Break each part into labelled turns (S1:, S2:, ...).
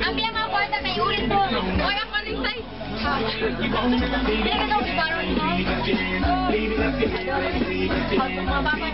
S1: Ang biya mga kwarta kay ulit mo. Wala pa rin tayo. Hindi ka daw kibaron mo. Mga baka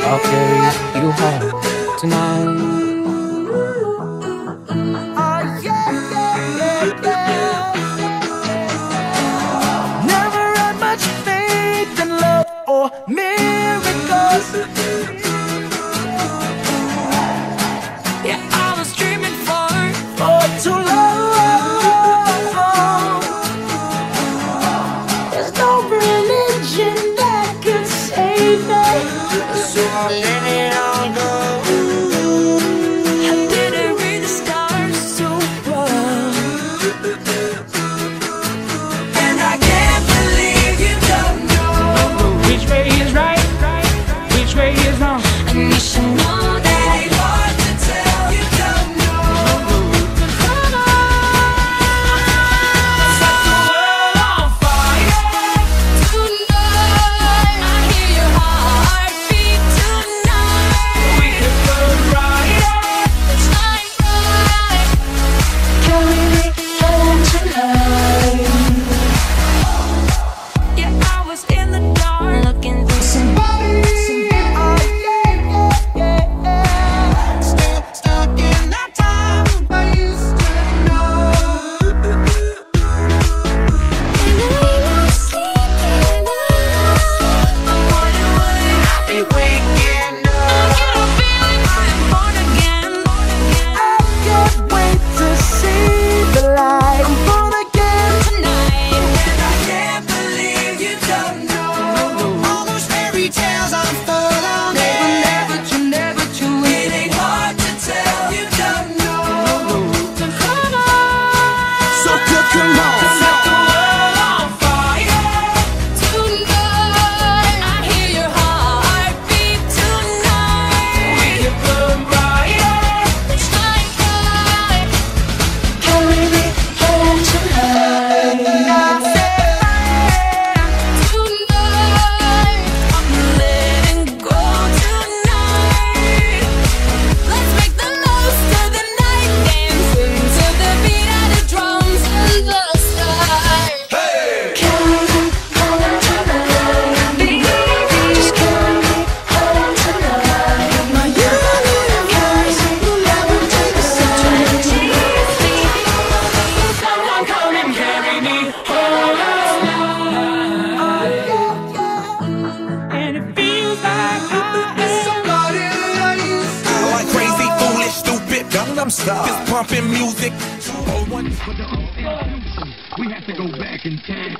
S2: I'll carry you home tonight.
S3: Oh yeah, yeah, yeah, yeah. Never had much faith in love or miracles. Yeah, I was dreaming for too long. There's no religion that could save me. So I let it all go. I didn't read the stars so well, and I can't believe you don't know
S4: Which way is right? Which way is wrong?
S3: and you should know that ain't hard to tell. You don't know. Come on, set the world on fire tonight. I hear your heartbeat tonight. We can burn right, shine bright. Carry me home tonight. Yeah, I was in the dark looking for somebody. Oh yeah, yeah, yeah, yeah. Stuck in that time I used to know. And I ain't sleeping now. I'm wondering when I'll be waking up. I get a feeling I'm born again. I can't wait to see the light. I'm born again tonight, and I can't believe you don't know. All those fairy tales unfold on me. Never true. It ain't hard to tell. You don't know. So come on, come on. Set the world on fire tonight. I hear your heartbeat tonight. We can burn brighter, shine bright. Carry me home tonight. Tonight, I'm letting go tonight. Let's make the most of the night, dancing to the beat of the drums and the stars. Carry me home tonight, baby. Just carry me home tonight. My universe carries me down to the sun.
S4: Someone come and carry me home. And it feels like
S3: Somebody that I used to
S5: Like crazy, foolish, stupid, Gangnam Style. Just pumping music.
S4: we have to go back in time.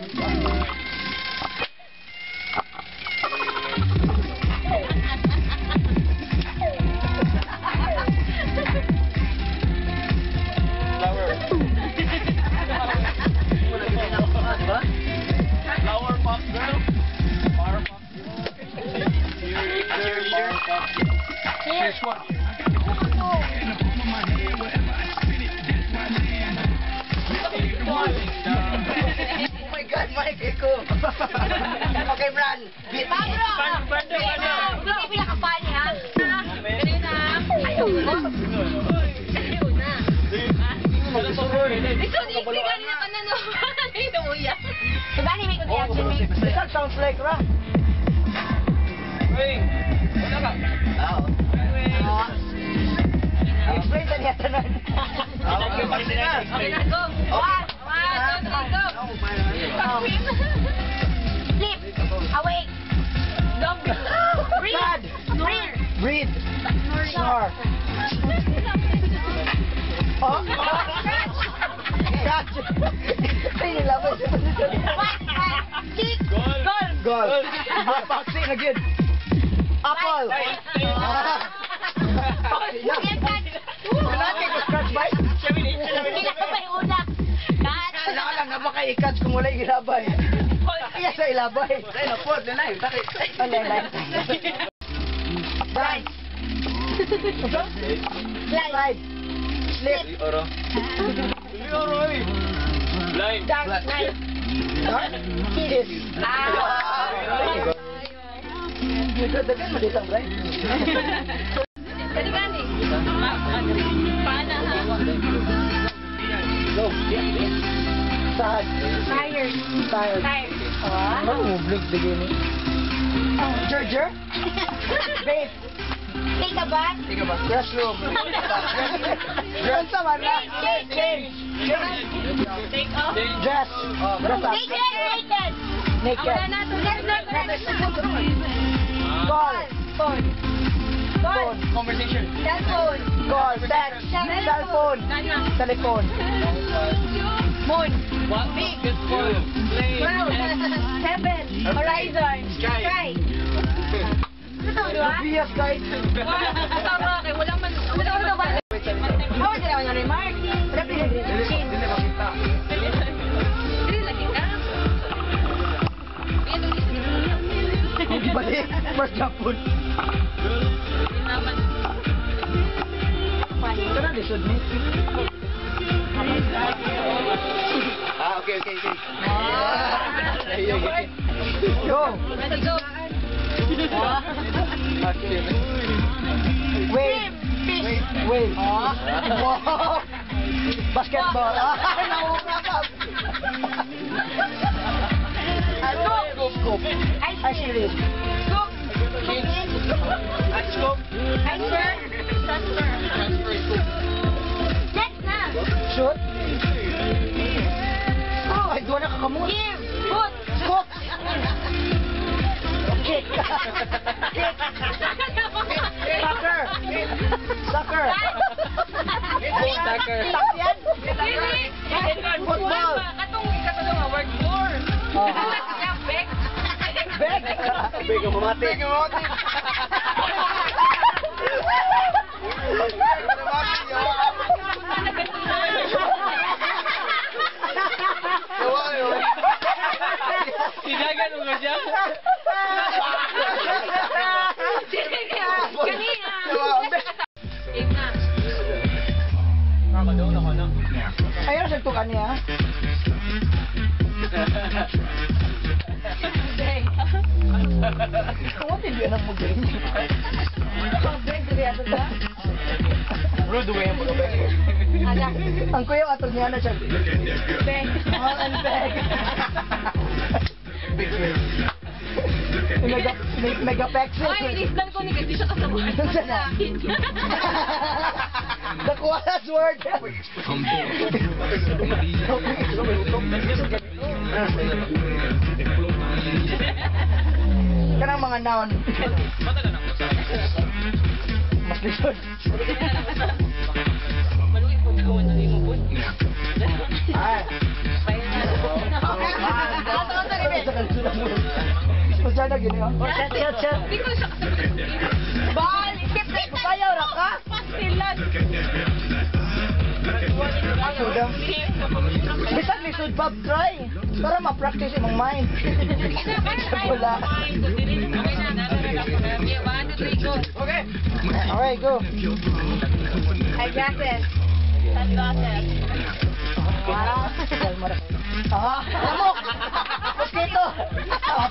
S6: Oh my God, Mike, eko. Okay, Bran.
S1: Pablo! Hindi pinakapali ha? Kanina. Ayaw na. Ayaw na. Ito, di kanina ka na naman. Ito mo yan. Diba ni may reaction me?
S6: That sounds like rap. Explain that yata nun.
S1: Okay na, go. One, two, three, go. Sleep. Awake. Don't breathe.
S6: Breathe. Snore. Oh? Catch. Ay, nilabas yung position.
S1: Six.
S6: Goal. Vaccine again. Apple.
S1: Yan, catch.
S6: Natin ko scratch bite.
S1: Hindi na ka pa yung unak.
S6: napaka-ikats kung wala ilabay. Iya sa ilabay. Ay, napod, nanay. Oh, nanay. Slide. Slide. Slip.
S7: Oro. Blind.
S1: Dark night.
S6: Dark. Kiss. Dagan mo dito, right?
S1: Kani-kani. Paana ha?
S6: Go. Sad.
S1: Tired.
S6: Tired.
S1: Tired.
S6: Ano mo, blink begini? Charger? Babe.
S1: Take a bath.
S6: Restroom. Dress naman na.
S1: Change. Take off.
S6: Dress. Dress up.
S1: Naked.
S6: Naked.
S1: Wala na to. Next.
S6: Call.
S1: Phone.
S6: Phone.
S7: Conversation.
S1: Cellphone.
S6: Call. Text. Cellphone. Telephone.
S1: Moon.
S7: What? Good phone. Plane.
S1: 12. Heaven. Horizon. Sky. Ito, di ba?
S6: Bias guys.
S1: Tama kay walang man. Wala ba? How did I remark? Wala pinag-chin. Dili lagi ka.
S6: Hindi balik. First Japon.
S1: Naman.
S6: Ito na, lisod ni.
S7: Okay.
S6: Go.
S1: Let's go.
S6: Wave.
S1: Fish.
S6: Wave. Wow. Basketball. Nauukap. Scoop. Ice cream.
S1: Scoop.
S7: Scoop.
S1: Transfer. Next na.
S6: Shoot. Ay, doon na kakamot.
S1: Give. Put.
S6: Cook. Kick. Kick. Soccer. Soccer.
S7: Soccer.
S6: Takyan. Football.
S1: Katong ikatulong nga word for.
S6: Oh.
S1: Beg.
S6: Beg.
S7: Big ang mamati. Sinagan mo ba siya?
S1: Kanina. Game na.
S7: Nakakadaw na ka na.
S6: Ayaw sa tukan niya.
S1: Beg.
S6: Kung hindi yan ang mag-game.
S1: Beg, dili ato ba?
S7: Rude way ang mga bag.
S1: Ala.
S6: Ang kuya ato niya na siya.
S1: Beg.
S6: All and beg. Megapixel.
S1: Ay, inisdan ko ni kasi siya kasama.
S6: Saan na? Nakuha na sword. Kanang mga noun. Mas lisod.
S1: Maluwi po ko na ni mo po.
S6: Ay. Masya na gini, oh. Chat.
S1: Hindi ko siya kasama. Ball! Skip!
S6: Bayaw ra ka?
S1: Pastilan!
S6: Sudam. Bisag lisod pa, try. Para ma-practice imong mind. Wala.
S7: Okay.
S6: Okay, go.
S1: Eyeglasses. Sunglasses.
S6: Lamok! Mosquito!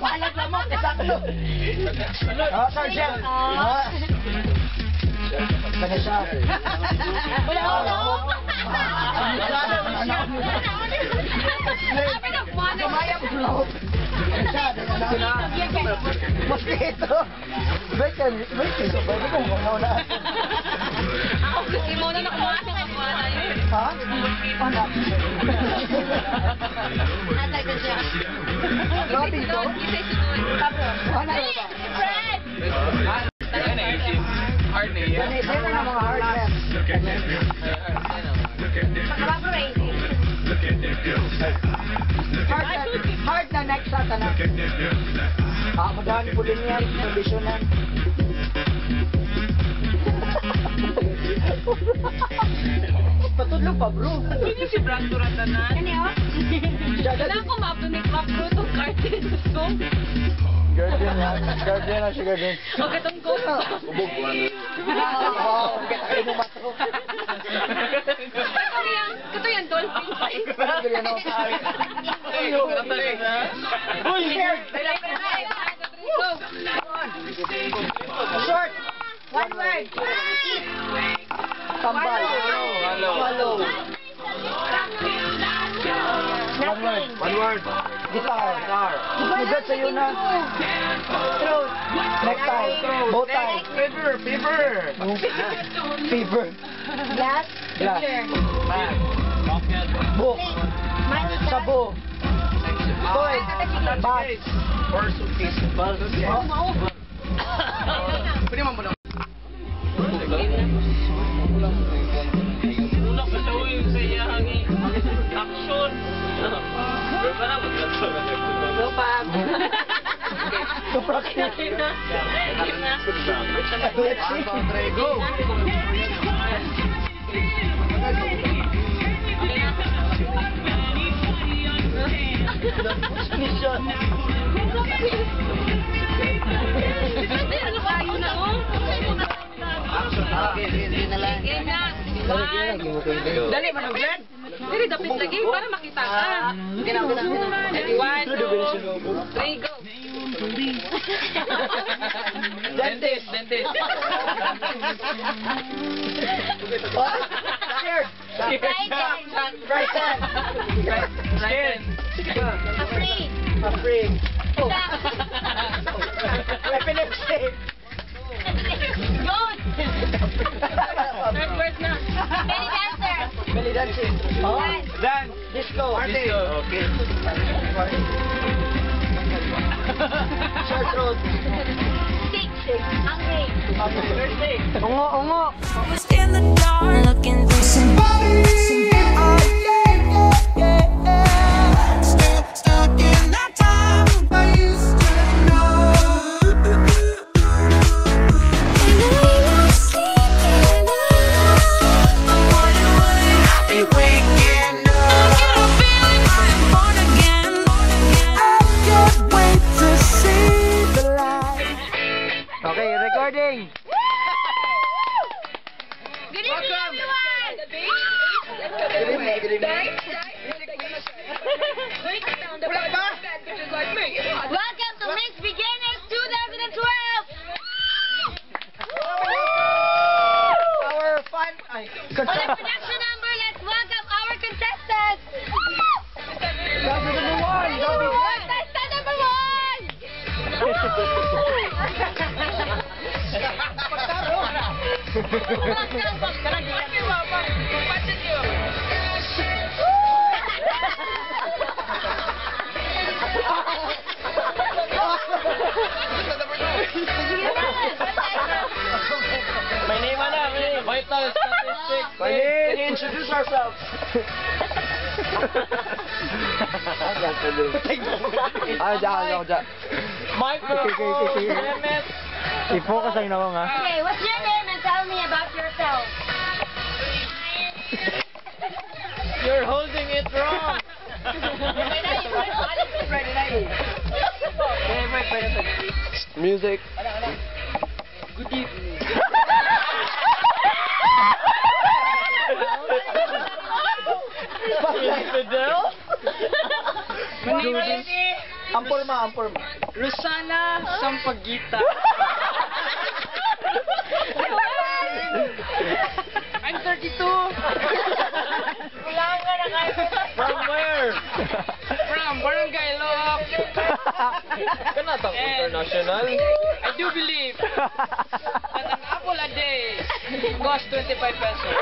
S6: Balag lamok, sakto. Sergeant. Vanessa.
S1: Wala ako na ako.
S6: Kamayang float. Mosquito. Wait, pwede kong na.
S1: Ako gusto mo na nakuha ng kamuha tayo.
S6: Ha? Anak.
S1: Atay ko siya.
S6: Grabe ito.
S1: Isa'y sunod. Tapos.
S6: Anak.
S1: Fred!
S7: Yan na easy. Hard na yan.
S6: Yan ang mga hard reps.
S1: Evaporating.
S6: Hard na next sa tanan. Madami po din yan. Kondisyonan. patulog pa, bro.
S7: Hindi si Brad Turatanan.
S1: Ano?
S7: Kailangan ko map ni Crop Bro itong cartoon ko.
S6: Guardian na. Guardian na siya, guardian.
S7: Huwag itong ko.
S6: Ubog, wow, ang kita kayo mato.
S7: Ito yan, dolphin.
S6: Guardian ako.
S7: Uy!
S6: Short.
S1: One word.
S6: Tambal. Follow.
S1: Nothing.
S6: One word. Guitar. Magat sa'yo na.
S1: Throat.
S6: Necktie. Bowtie. Fever.
S1: Glass.
S6: Glass.
S1: Picture.
S6: Book.
S1: Manita.
S6: Sabo. Toy. Bag. Pwede mo muna.
S7: Una pa siya yung sa iyang action. Pero pa na mag-action.
S6: Let's see. Go. Mission.
S7: Dali, manong Glenn. Dali, dapit lagi para makita ka. Ready, 1, 2, 3, go. Dentist.
S6: Cheers. Right hand.
S7: Skin.
S1: Afraid.
S6: Afraid.
S1: Stop.
S6: Epilepsy.
S1: Goat.
S7: Third word na.
S1: Belly dancer.
S6: Belly dancing.
S1: Dance.
S7: Dance.
S6: Disco.
S7: Disco.
S6: Okay. Short throat.
S1: Sick. Hungry.
S6: Ungo.
S3: Was in the dark, looking for somebody. Still stuck in that time I used to know. And I was sleeping I'm wondering when I'll be waking up. I get a feeling I'm born again. I can't wait to see the light.
S6: Okay, recording.
S1: Good evening, everyone.
S6: Good evening.
S1: Welcome to Mix Beginners 2012.
S6: Our fun.
S1: For the production number, let's welcome our contestants.
S6: Number one.
S1: Contestant number 1.
S7: May name na. Vital statistics.
S6: Can you introduce ourselves? Diyan.
S7: Micro.
S6: Okay.
S7: Emmett.
S6: I-focus ang ako nga.
S1: Okay, what's your name and tell me about yourself?
S7: You're holding it wrong.
S6: Music.
S7: Good evening. Fidel?
S6: Ampurma.
S7: Rosana Sampaguita. I'm 32. From where? From Barangay Loap. Kanatang international. I do believe that an apple a day costs 25 pesos.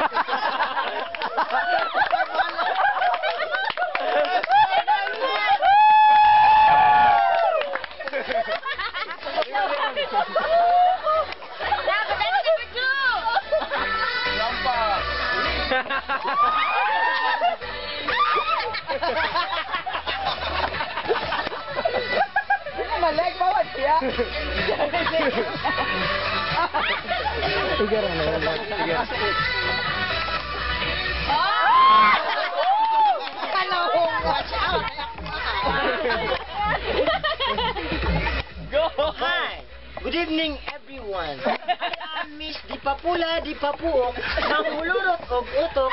S6: Malag bawat siya. Sige rin.
S1: Oh,
S6: Watch out!
S8: Go!
S6: Hi! Good evening, everyone. I am Miss Di Papula, Di Papuok, nang hulurot og utok,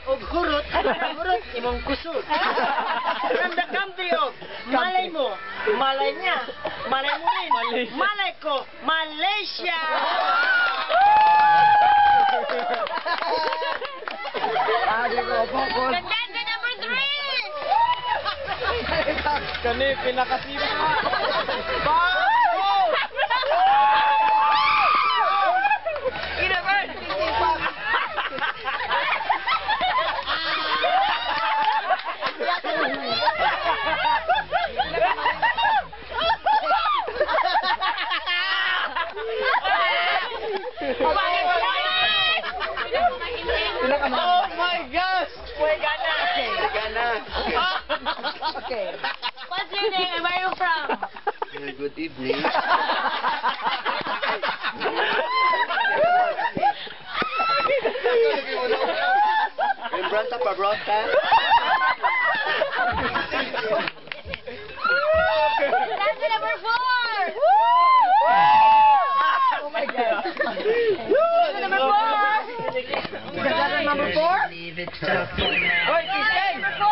S6: og hurot, hurot imong kusot. From the country of Malay mo, Malay niya, Malay mo rin, Malay ko, Malaysia!
S1: Contestant number 3!
S8: Kani, pinakasipa.
S6: Oh my gosh!
S8: May gana.
S6: Okay.
S1: What's your name and where are you from?
S6: Good evening. Rembrandta Pabrota.
S1: Contestant number 4!
S6: Oh my God.
S1: Number 4!
S6: Number 4? Hoy, Kisay!
S1: Number 4!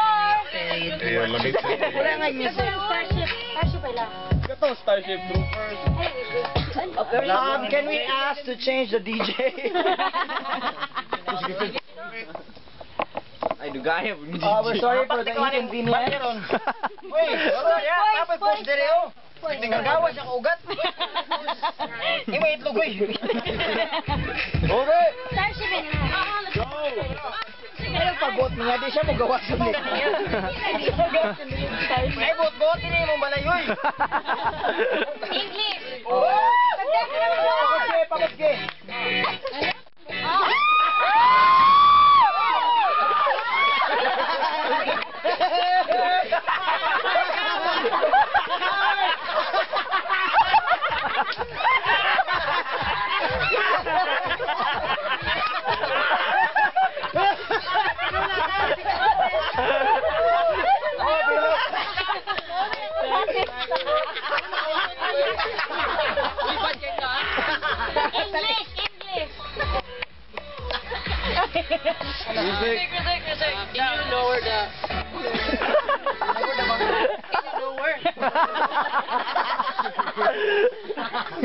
S6: Wala nga yung
S1: Starship pala.
S8: Katong Starship Troopers.
S6: Can we ask to change the DJ?
S8: Ay, dugaya.
S6: We're sorry for the inconvenience. Wait, dapat po si Dereo. Nagagawa siya kaugat. Imo itlog oy. Okay.
S1: Starship in
S6: Ano pabot nga di siya mo gawa sa nito. Ay bot ni mo balayoy.
S1: English!
S6: Pagke.
S1: English!
S8: Music.
S7: Can you lower the... Can you lower?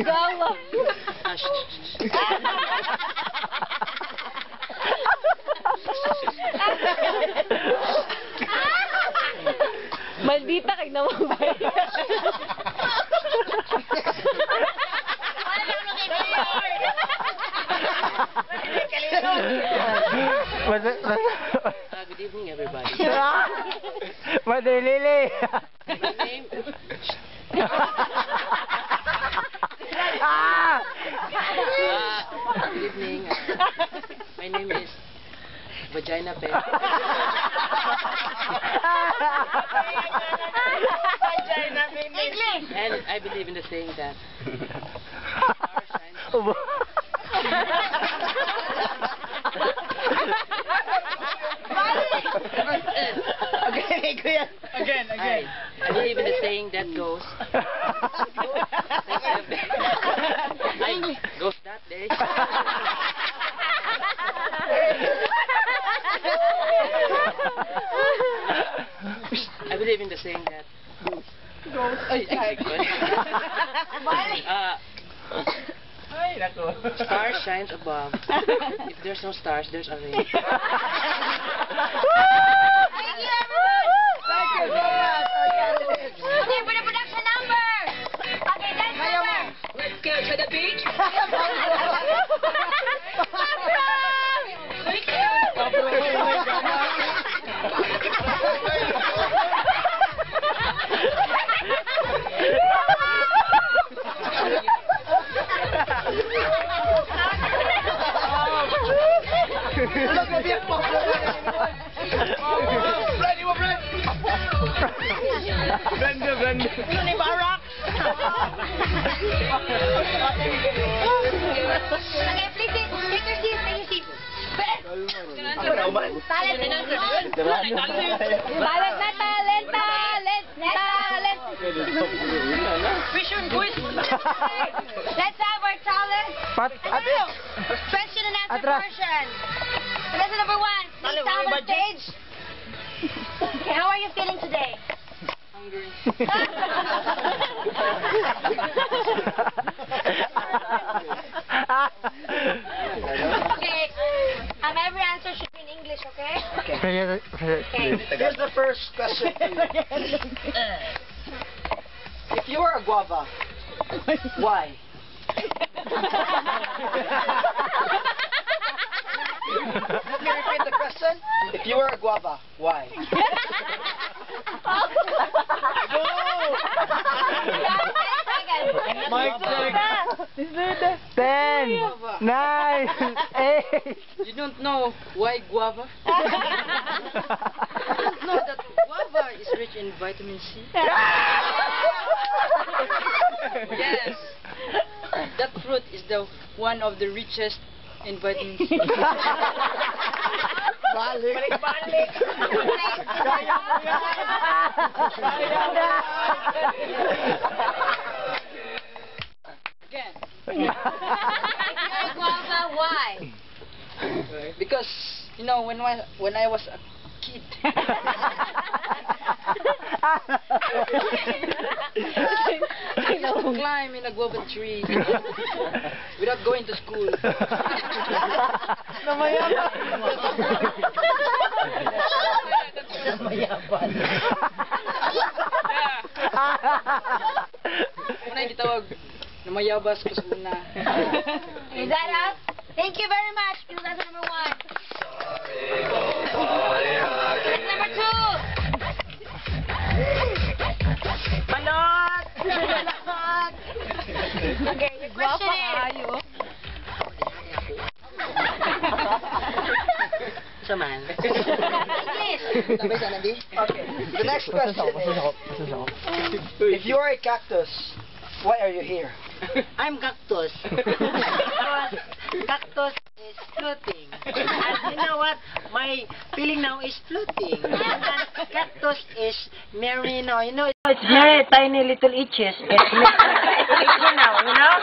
S1: Gawa!
S7: Maldita kay namabay.
S8: Good evening, everybody.
S6: Mother Lily.
S8: My name... Good evening. My name is Vagina Pen.
S1: English!
S8: And I believe in the saying that
S6: Okay, kuya. Again.
S8: I believe in the saying that goes goes that day. I believe in the saying that stars shines above. If there's no stars, there's a rain.
S1: Thank you, everyone!
S6: Thank you so much, our candidates.
S1: Okay, for the production number! Okay, dance number!
S7: Let's go to the beach.
S6: Look at this,
S8: Brenda.
S6: Ni Barack.
S1: Okay, please take your seat, Talent na talent.
S6: Vision quiz.
S1: Let's have our talent. Question and answer portion. Lesson number 1. Please stand on stage. Okay, how are you feeling today? Okay. Every answer should be in English, okay? Okay.
S6: Here's the first question. If you were a guava, why? Let me repeat the question. If you were a guava, why?
S9: Mike, 10, 9, 8.
S8: You don't know why guava? You don't know that guava is rich in vitamin C? Yes. That fruit is the one of the richest in vitamin C.
S6: Balik.
S8: Again.
S1: Guava, why?
S8: Because, you know, when I was a kid, I used to climb in a guava tree without going to school. Una gitawag na mayabas ko sa una.
S1: Is that us? Thank you very much. Lesson number 1. Lesson number 2. Okay, your question is...
S6: Saman.
S1: English.
S6: Okay. The next question is, if you are a cactus, why are you here? I'm cactus. Because cactus is floating. And you know what? My feeling now is floating. And cactus is merino. You know, it's very tiny little itches. It's now, you know?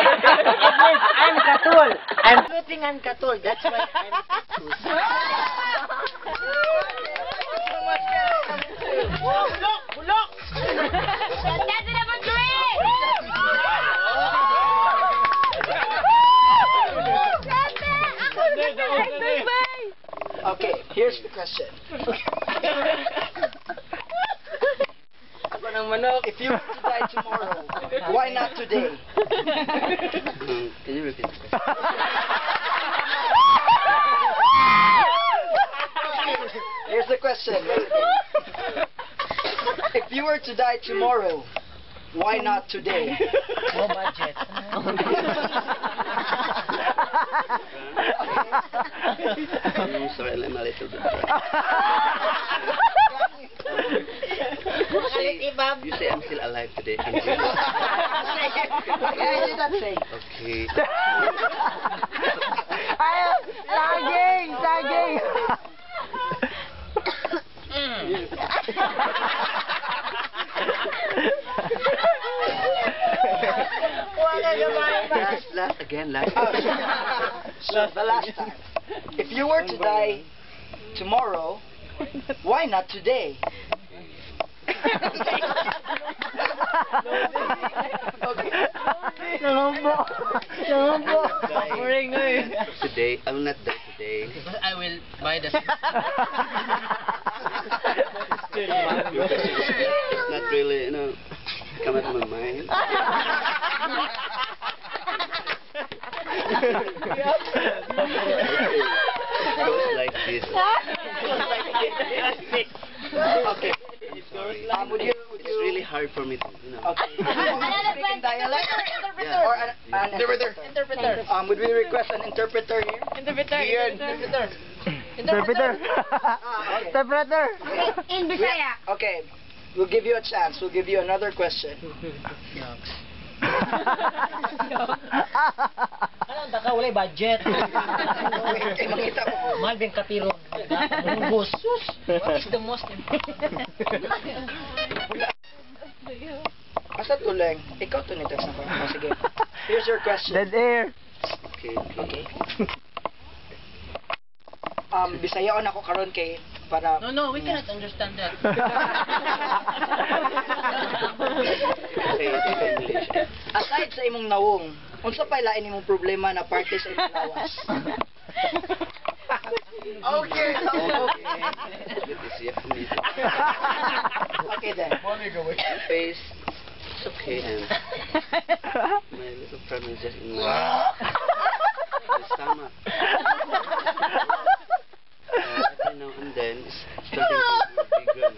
S6: It means I'm katul. I'm floating on katul. That's why I'm cactus. Bulok!
S1: Lesson number 3.
S6: Okay, here's the question. If you were to die tomorrow, why not today?
S8: Can you repeat the question?
S6: Here's the question. If you were to die tomorrow, why not today? No budget.
S8: I'm sorry, I'm a little bit You say I'm still alive today. I'm really...
S6: I did not say.
S8: Okay.
S9: Saging!
S8: Last again, last.
S6: So the last time. If you were to die tomorrow, why not today?
S8: Today, I will not die today. Because I will buy the... It's not really, you know, come out of my mind. It goes like this. Okay. It's really hard for me to, you know.
S6: Okay.
S1: Another question.
S6: Dialect?
S8: Yeah.
S6: Or an interpreter. Would we request an interpreter here?
S9: Interpreter.
S6: Okay.
S9: Interpreter.
S1: In Bisaya.
S6: Okay. We'll give you a chance. We'll give you another question. Daka walay budget. Mangita ko. Mahal bing kapiro. Munggos.
S8: What is the most important?
S6: Asa tuleng? Ikaw to ni-text na ko. Sige. Here's your question.
S9: Dead air.
S6: Okay. Bisayaon ako karon kay para
S8: No, we cannot understand that.
S6: Aside sa imong nawong, unsa pa lain imong problema na parte sa imong lawas? Okay. Okay then.
S10: Face, it's okay, and my little problem is just in my stomach. Every now and then, it's starting to be bigger.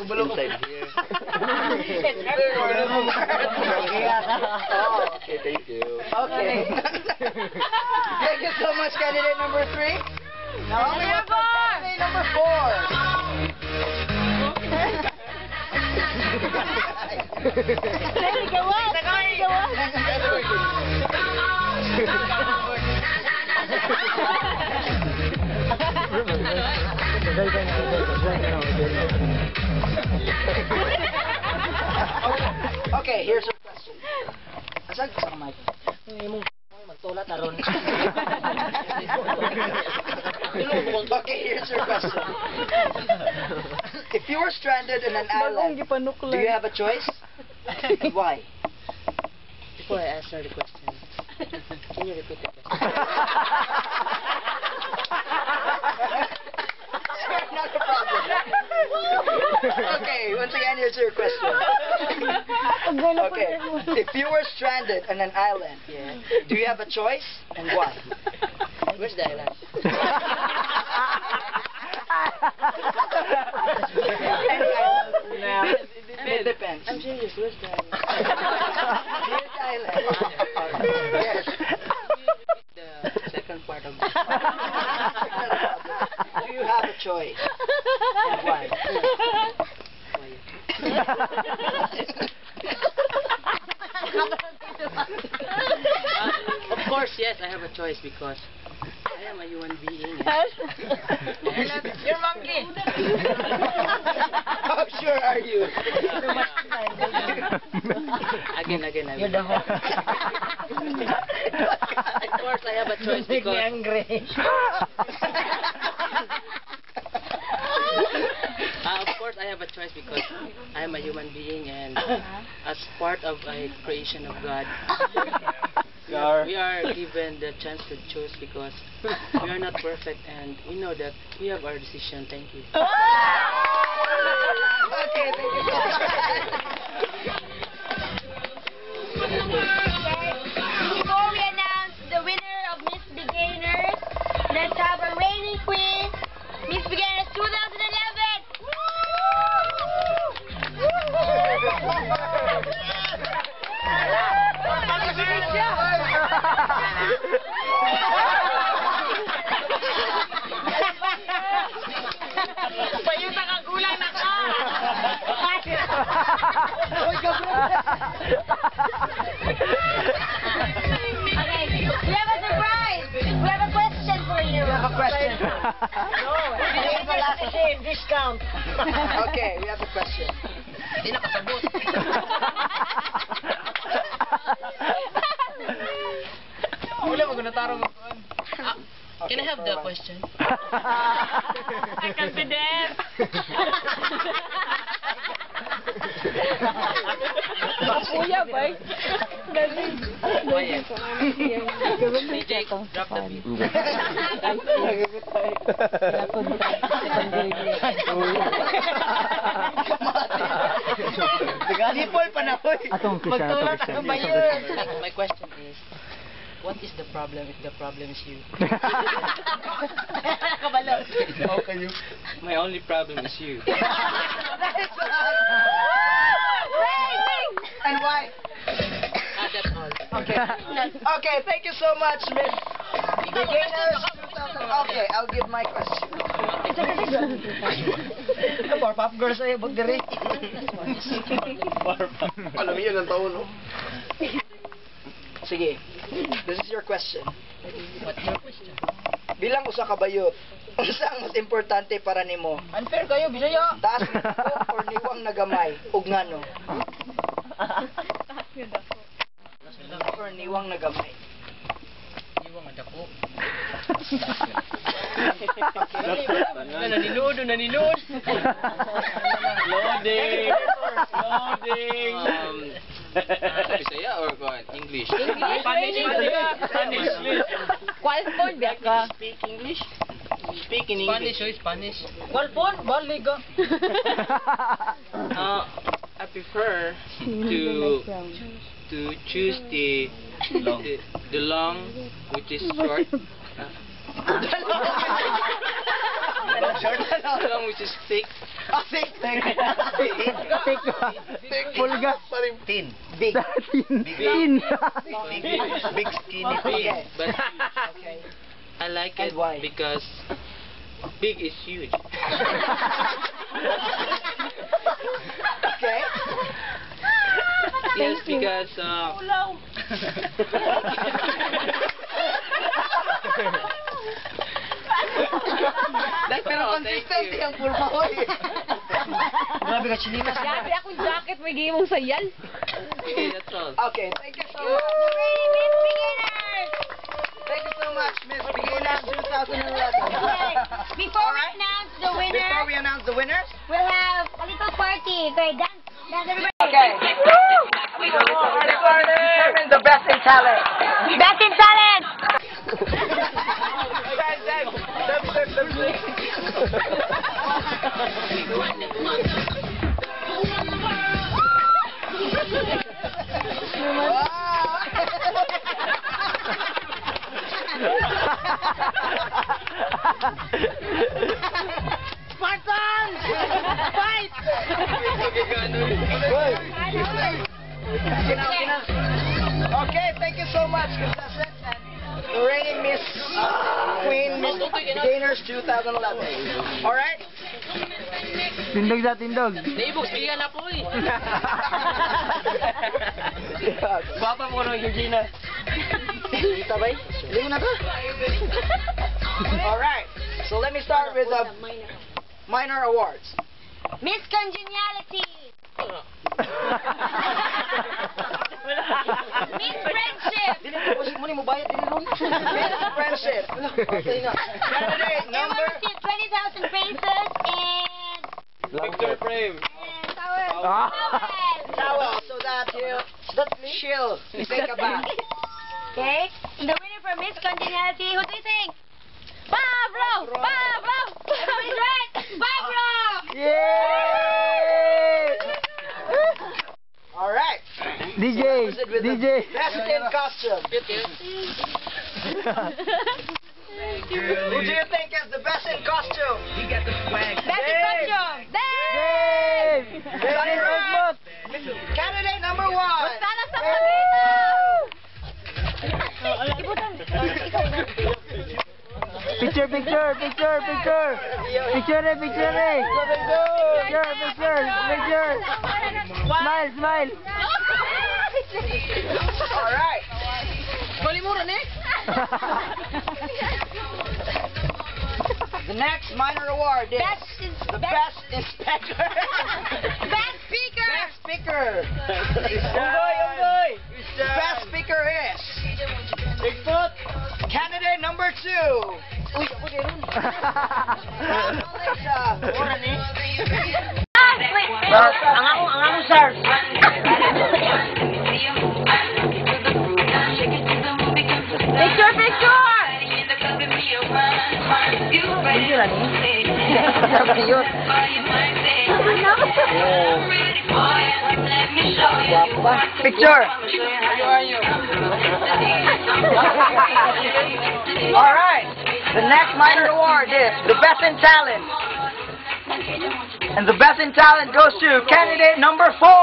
S10: Inside here. Oh, okay, thank you.
S6: Okay. Thank you so much, candidate number 3. Now we have candidate number 4. Okay, here's your question. Asag sa mic. Imong magtulat aron. Okay, here's your question. If you were stranded in an island, do you have a choice? And why?
S8: Before I answer the question, can you repeat the question?
S6: Sure, not a problem. Okay, once again, here's your question. Okay, if you were stranded on an island, do you have a choice and why?
S8: Where's the island?
S6: It depends.
S8: I'm serious, where's the island?
S6: Here's the island. Yes.
S8: The second part of the
S6: Do you have a choice? And why?
S8: Of course, yes, I have a choice because I am a human being.
S7: You're monkey.
S6: How sure are you?
S8: Again.
S6: You're the host.
S8: Of course, I have a choice because
S6: angry.
S8: of course, I have a choice because I am a human being and as part of a creation of God, we are given the chance to choose because we are not perfect and we know that we have our decision. Thank you.
S6: Okay, thank you so much.
S1: Before we announce the winner of Miss Beginners, let's have a reigning queen, Miss Beginners 2011.
S7: Payo na kagulang na ka.
S1: Okay, we have a surprise. We have a question for you.
S6: We have a question.
S1: Discount.
S6: Okay, we have a question.
S8: Hindi nakasabot.
S7: Wala mo gunatarong ko.
S8: Can I have the question?
S7: I'm confident. Kuya, bye.
S8: DJ, drop the beat.
S6: Sipol pa na ko. Magtulak ako ba yun?
S8: My question is, what is the problem if the problem is you?
S6: Kabalo. Okay, you.
S10: My only problem is you.
S6: And why?
S8: That's all.
S6: Okay. Okay, thank you so much, Miss Beginners 2000. Okay, I'll give my question. Powerpuff Girls ay bag diri.
S11: Alam mo yun ang taon, no?
S6: Sige. This is your question.
S8: What's your question?
S6: Bilang usa ka bayot, unsa ang mas importante para nimo?
S8: Unfair kayo, Bisaya.
S6: Taas nga dako or niwang nagamay ug ngano? Or niwang nagamay.
S8: Iwang nga dako. Naninuod. Loading.
S10: Bisaya or English?
S7: Spanish. Qual phone biya ka?
S8: Speak English?
S10: Speak in
S8: Spanish,
S10: English.
S8: Spanish. Qual phone? Balik ka.
S10: I prefer to choose the long, which is short. The long, which is thick.
S6: Thick.
S9: Pulgas.
S6: Thin. Big.
S9: Tin.
S6: Big skinny.
S10: Big, but
S6: Okay.
S10: I like
S6: And
S10: it
S6: why?
S10: because big is huge.
S6: Okay.
S10: Yes, because
S6: Pero consistent yung pulpa ko eh. Grabe ka, chinilas.
S7: Grabe akong jacket, may gimong sayal.
S10: Okay, that's all.
S6: Okay, thank you so much. Thank you so much, Miss Beginners 2011.
S1: Okay, before we announce the winner,
S6: Before we announce the winners,
S1: we'll have a little party. Okay, dance everybody.
S6: okay. Determine the best in talent.
S1: Best in talent.
S6: Spartans! Fight! Okay, thank you so much, contestants. And the reigning Miss Queen, Miss Beginners 2011. Alright?
S9: Tindog sa tindog.
S8: Naibog, bigyan na po eh.
S6: Guwapa mo ng Eugenia. Dito ba? Hindi mo na to? Alright, so let me start with the minor awards.
S1: Miss Congeniality. Miss Friendship.
S6: Miss Friendship. Candidate number...
S1: Worth it 20,000 pesos and...
S10: Picture frame.
S1: Towel.
S6: Towel, so that she'll take a bath.
S1: Okay, the winner for Miss Congeniality, who do you think? Pablo! Everybody's right! Pablo!
S9: Yay!
S6: Alright.
S9: DJ.
S6: Best in costume. Who do you think is the best in costume?
S11: He got the swag.
S1: Best in costume!
S9: Dave!
S6: Alright. Candidate number 1.
S1: Sana sa
S9: Picture. Picture. Smile.
S6: Alright.
S8: Balimura next.
S6: The next minor award is the best inspector.
S1: Best speaker!
S6: Best speaker. Best speaker is Bigfoot. Candidate number 2. Uy, ako din ron.
S1: Ang akong sir. Picture!
S6: Picture. Alright. The next minor award is the best in talent. And the best in talent goes to candidate number 4.
S1: Thank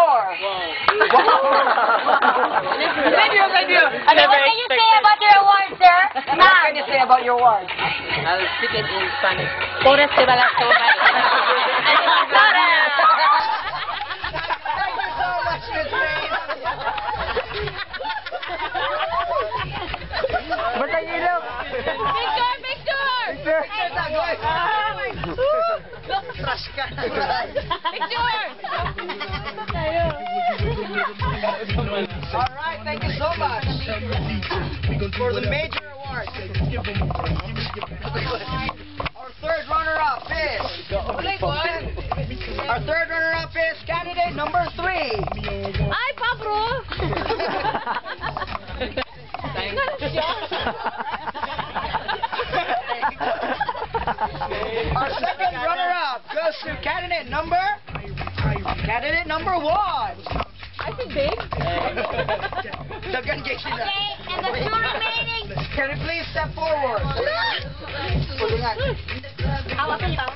S1: you. What can you say about your award, sir?
S6: What can you say about your award?
S8: I'll speak it in Spanish. Pobres de balas todas.
S6: Basta ilaw. Picture! Trash ka. Alright, thank you so much for the major award. Our third runner-up is candidate number 3.
S7: Ay, Pablo!
S6: Our second runner-up goes to candidate number 1.
S7: I think big.
S6: Dagan kay sila.
S1: Okay, and the 2 remaining.
S6: Can you please step forward? Pulungan.
S1: Hawakan tao.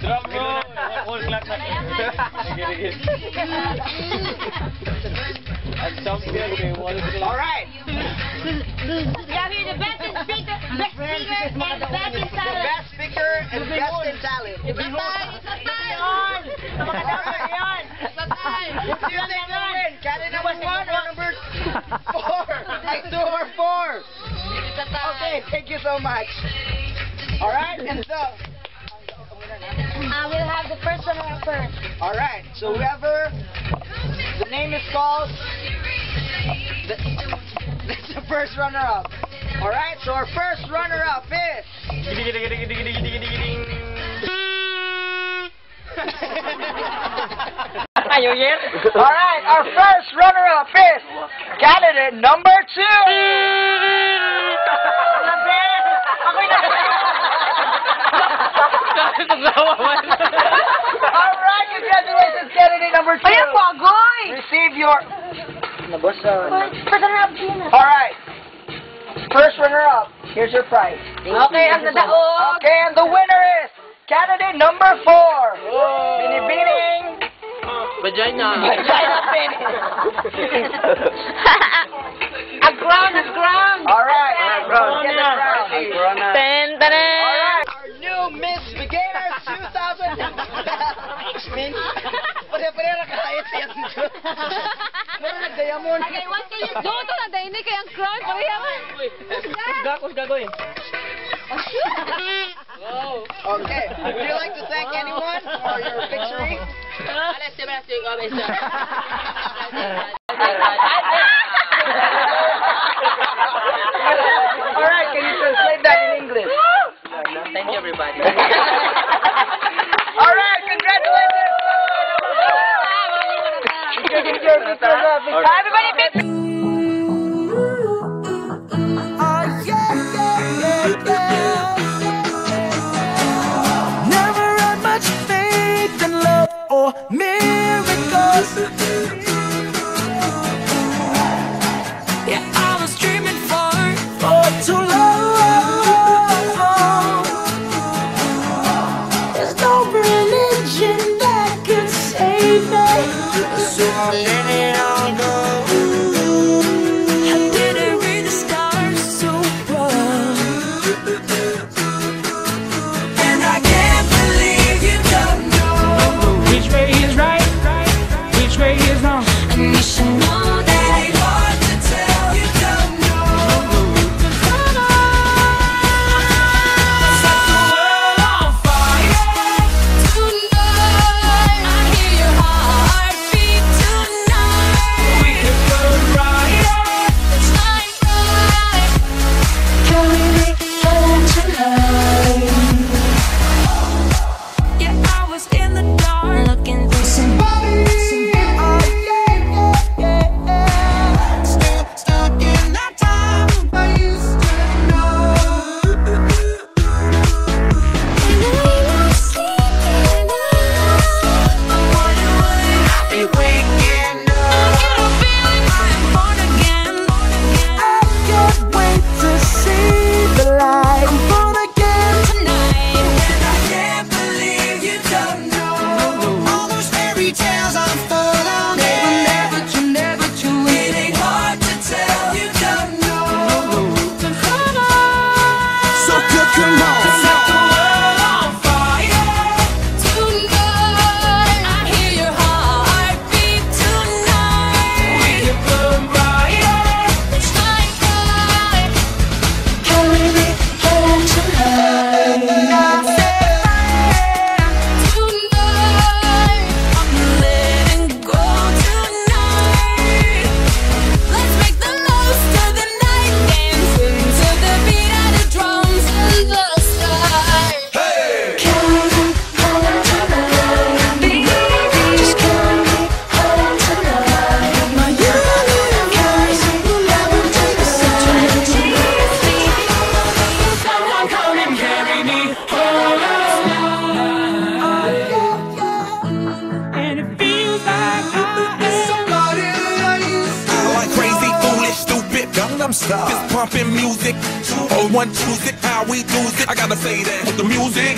S11: Drum roll. All clap na.
S6: Alright.
S1: Now here, the best in speaker, best speaker, and the best in talent.
S6: Best speaker and best in talent.
S1: It's a tie.
S6: Candidate number 1 or number 4? Like 2 or 4? Okay, thank you so much. Alright, and so
S1: We'll have the first runner-up first.
S6: alright, so whoever the name is called, that's the first runner-up. Alright, so our first runner-up is Alright, our first runner-up is candidate number 2. Alright, congratulations, candidate number 2. Receive your... Alright, first runner-up, here's your prize.
S7: Okay, ang nadaog.
S6: Okay, and the winner is candidate number 4. Binibining...
S8: Vagina.
S7: A crown.
S6: Alright, get the crown.
S7: Ten.
S6: Alright, our new Miss Beginners 2000. X-Men. Pwede nakahit siya dito. Meron nagdayamon.
S1: Okay, what can you do?
S7: Doon to na dahil hindi kayang crown. Pareha man.
S8: Gagawin.
S6: Okay, would you like to thank anyone for your victory? Alright, can you translate that in English?
S8: Thank you, everybody.
S6: Alright, congratulations! Everybody pick
S3: Never had much faith in love or miracles. Yeah, I was dreaming for too long. There's no religion that could save me, so I let it all go. I didn't read the stars so bright. And I can't believe you don't know
S4: Which way is right? Which way is wrong?
S3: and you should know that ain't hard to tell. You don't know. Set the world on fire tonight. I hear your heart beat tonight.
S5: Stars. This pumping music. 01 choose it, how we do it. I gotta say that with the music.